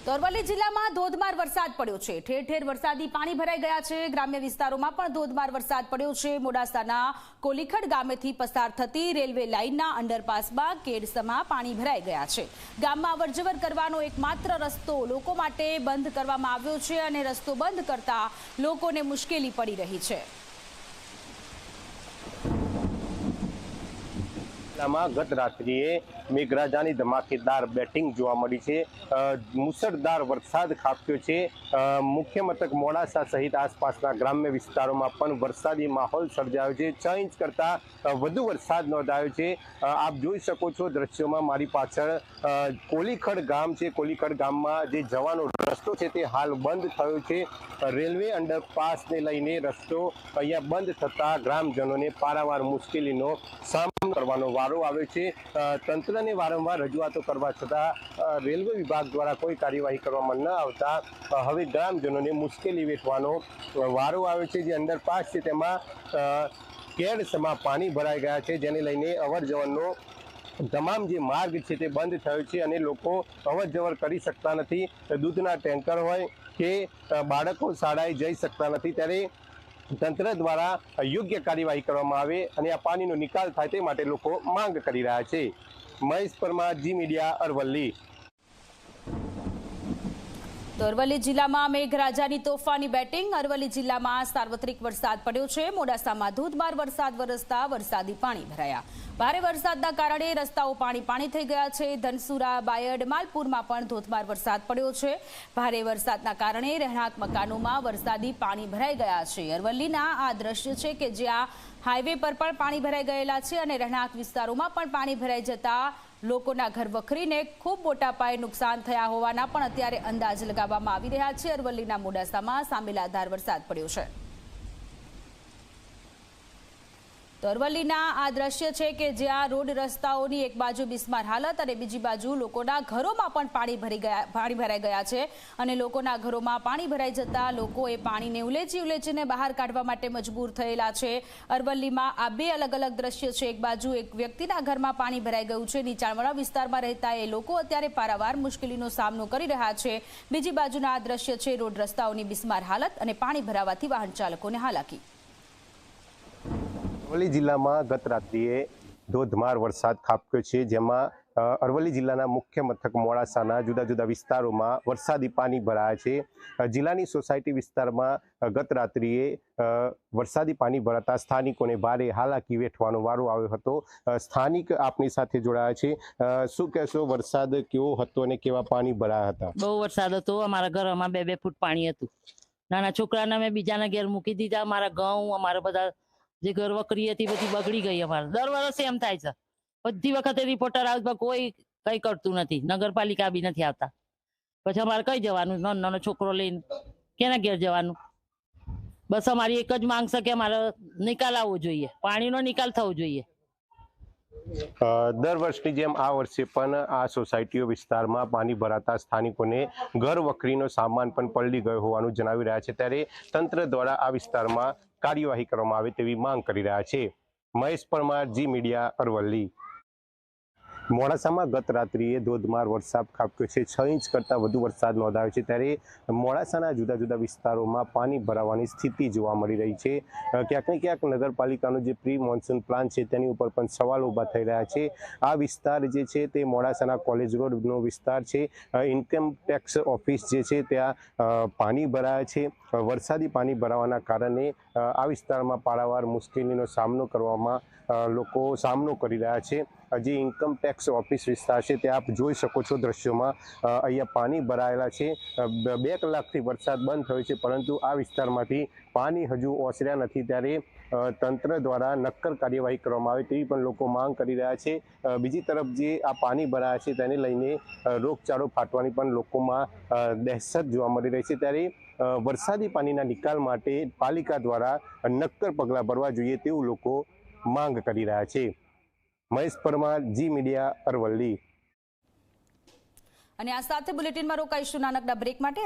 તો અરવલ્લી જિલ્લામાં ધોધમાર વરસાદ પડ્યો છે। ઠેર ઠેર વરસાદી પાણી ભરાઈ ગયા છે। ગ્રામ્ય વિસ્તારોમાં પણ ધોધમાર વરસાદ પડ્યો છે। મોડાસાના કોલીખડ ગામેથી પસાર થતી રેલવે લાઇનના અંડરપાસમાં કેડસમાં પાણી ભરાઈ ગયા છે। ગામમાં અવરજવર કરવાનો એકમાત્ર રસ્તો લોકો માટે બંધ કરવામાં આવ્યો છે અને રસ્તો બંધ કરતા લોકોને મુશ્કેલી પડી રહી છે। ગત રાત્રિએ મેઘરાજાની ધમાકેદાર બેટિંગ જોવા મળી છે। મુસળધાર વરસાદ ખાબક્યો છે। મુખ્ય મથક મોડાસા સહિત આસપાસના ગ્રામ્ય વિસ્તારોમાં પણ વરસાદી માહોલ સર્જાયો છે। 6 ઇંચ કરતા વધુ વરસાદ નોંધાયો છે। આપ જોઈ શકો છો દ્રશ્યોમાં મારી પાછળ કોલીખડ ગામ છે। કોલીખડ ગામમાં જે જવાનો રસ્તો છે તે હાલ બંધ થયો છે। રેલવે અંડરપાસને લઈને રસ્તો અહીંયા બંધ થતા ગ્રામજનોને પારાવાર મુશ્કેલીનો સામનો કરવાનો વારો આવ્યો છે। તંત્રને વારંવાર રજૂઆતો કરવા છતાં રેલવે વિભાગ દ્વારા કોઈ કાર્યવાહી કરવામાં ન આવતા હવે ગ્રામજનોને મુશ્કેલી વેઠવાનો વારો આવ્યો છે। જે અંડરપાસ છે તેમાં કેડસમાં પાણી ભરાઈ ગયા છે, જેને લઈને અવર જવરનો તમામ જે માર્ગ છે તે બંધ થયો છે અને લોકો અવર જવર કરી શકતા નથી। દૂધના ટેન્કર હોય કે બાળકો શાળાએ જઈ શકતા નથી, ત્યારે તંત્ર દ્વારા યોગ્ય કાર્યવાહી કરવામાં આવે અને આ પાણીનો નિકાલ થાય તે માટે લોકો માંગ કરી રહ્યા છે। મહેશ પરમાર, જી મીડિયા, અરવલ્લી। તો અરવલ્લી જિલ્લામાં મેઘરાજાની તોફાની બેટિંગ। અરવલ્લી જિલ્લામાં સાર્વત્રિક વરસાદ પડ્યો છે। મોડાસામાં ધોધમાર વરસાદ વરસતા વરસાદી પાણી ભરાયા। ભારે વરસાદના કારણે રસ્તાઓ પાણી થઈ ગયા છે। ધનસુરા, બાયડ, માલપુરમાં પણ ધોધમાર વરસાદ પડ્યો છે। ભારે વરસાદના કારણે રહેણાંક મકાનોમાં વરસાદી પાણી ભરાઈ ગયા છે। અરવલ્લીના આ દ્રશ્ય છે કે જ્યાં હાઈવે પર પણ પાણી ભરાઈ ગયેલા છે અને રહેણાંક વિસ્તારોમાં પણ પાણી ભરાઈ જતા લોકોના ઘર વખરીને ખૂબ મોટા પાયે નુકસાન થયા હોવાના પણ અત્યારે અંદાજ લગાવવામાં આવી રહ્યા છે। અરવલ્લીના મોડાસામાં સામેલાધાર વરસાદ પડ્યો છે। તો અરવલ્લીના આ દ્રશ્ય છે કે જ્યાં રોડ રસ્તાઓની એક બાજુ બિસ્માર હાલત અને બીજી બાજુ લોકોના ઘરોમાં પણ પાણી ભરાઈ ગયા છે અને લોકોના ઘરોમાં પાણી ભરાઈ જતા લોકોએ પાણીને ઉલેચીને બહાર કાઢવા માટે મજબૂર થયેલા છે। અરવલ્લીમાં આ બે અલગ અલગ દ્રશ્ય છે। એક બાજુ એક વ્યક્તિના ઘરમાં પાણી ભરાઈ ગયું છે। નીચાણવાળા વિસ્તારમાં રહેતા એ લોકો અત્યારે પારાવાર મુશ્કેલીનો સામનો કરી રહ્યા છે। બીજી બાજુના આ દ્રશ્ય છે રોડ રસ્તાઓની બિસ્માર હાલત અને પાણી ભરાવાથી વાહન ચાલકોને હાલાકી। અરવલ્લી જિલ્લામાં ગત રાત્રિએ ધોધમાર વરસાદ ખાબક્યો છે, જેમાં અરવલ્લી જિલ્લાના મુખ્ય મથક મોડાસાના જુદા જુદા વિસ્તારોમાં વરસાદી પાણી ભરાયા છે। જિલ્લાની સોસાયટી વિસ્તારમાં ગત રાત્રિએ વરસાદી પાણી ભરાતા સ્થાનિકોને ભારે હાલાકી વેઠવાનો વારો આવ્યો હતો। સ્થાનિક આપની સાથે જોડાયા છે। શું કહેશો, વરસાદ કેવો હતો અને કેવા પાણી ભરાયા હતા? બહુ વરસાદ હતો। અમારા ઘરમાં 2-2 ફૂટ પાણી હતું। નાના છોકરાને મેં બીજાના ઘેર મૂકી દીધા। અમારા ઘઉં, અમારા બધા જે ઘર વકરી હતી બધી બગડી ગઈ। અમારે દર વર્ષે એમ થાય છે। બધી વખતે રિપોર્ટર આવતા કોઈ કઈ કરતું નથી, નગરપાલિકા બી નથી આવતા। પછી અમારે કઈ જવાનું? નાનો છોકરો લઈને કેના ઘેર જવાનું? બસ અમારી એક જ માંગ છે કે અમારે નિકાલ આવવો જોઈએ, પાણીનો નિકાલ થવો જોઈએ। દર વર્ષની જેમ આ વર્ષે પણ આ સોસાયટીઓ વિસ્તારમાં પાણી ભરાતા સ્થાનિકોને ઘર વખરીનો સામાન પણ પલળી ગયો હોવાનું જણાવી રહ્યા છે, ત્યારે તંત્ર દ્વારા આ વિસ્તારમાં કાર્યવાહી કરવામાં આવે તેવી માંગ કરી રહ્યા છે। મહેશ પરમાર, જી મીડિયા, અરવલ્લી। મોડાસામાં ગત રાત્રિએ ધોધમાર વરસાદ ખાબક્યો છે। 6 ઇંચ કરતાં વધુ વરસાદ નોંધાયો છે, ત્યારે મોડાસાના જુદા જુદા વિસ્તારોમાં પાણી ભરાવાની સ્થિતિ જોવા મળી રહી છે। ક્યાંક ને ક્યાંક નગરપાલિકાનો જે પ્રી મોન્સૂન પ્લાન છે તેની ઉપર પણ સવાલ ઊભા થઈ રહ્યા છે। આ વિસ્તાર જે છે તે મોડાસાના કોલેજ રોડનો વિસ્તાર છે। ઇન્કમ ટેક્સ ઓફિસ જે છે ત્યાં પાણી ભરાયા છે। વરસાદી પાણી ભરાવાના કારણે આ વિસ્તારમાં પારાવાર મુશ્કેલીનો સામનો કરવામાં લોકો સામનો કરી રહ્યા છે। જે ઇન્કમ ટેક્સ ઓફિસ વિસ્તાર છે તે આપ જોઈ શકો છો દ્રશ્યોમાં, અહીંયા પાણી ભરાયેલા છે। 2 કલાકથી વરસાદ બંધ થયો છે, પરંતુ આ વિસ્તારમાંથી પાણી હજુ ઓસર્યા નથી, ત્યારે તંત્ર દ્વારા નક્કર કાર્યવાહી કરવામાં આવે તેવી પણ લોકો માંગ કરી રહ્યા છે। બીજી તરફ જે આ પાણી ભરાયા છે તેને લઈને રોગચાળો ફાટવાની પણ લોકોમાં દહેશત જોવા મળી રહી છે, ત્યારે વરસાદી પાણીના નિકાલ માટે પાલિકા દ્વારા નક્કર પગલાં ભરવા જોઈએ તેવું લોકો માંગ કરી રહ્યા છે। મહેશ પરમાર, જી મીડિયા, અરવલ્લી। અને આ સાથે બુલેટિનમાં રોકાઈશું નાનકડા બ્રેક માટે।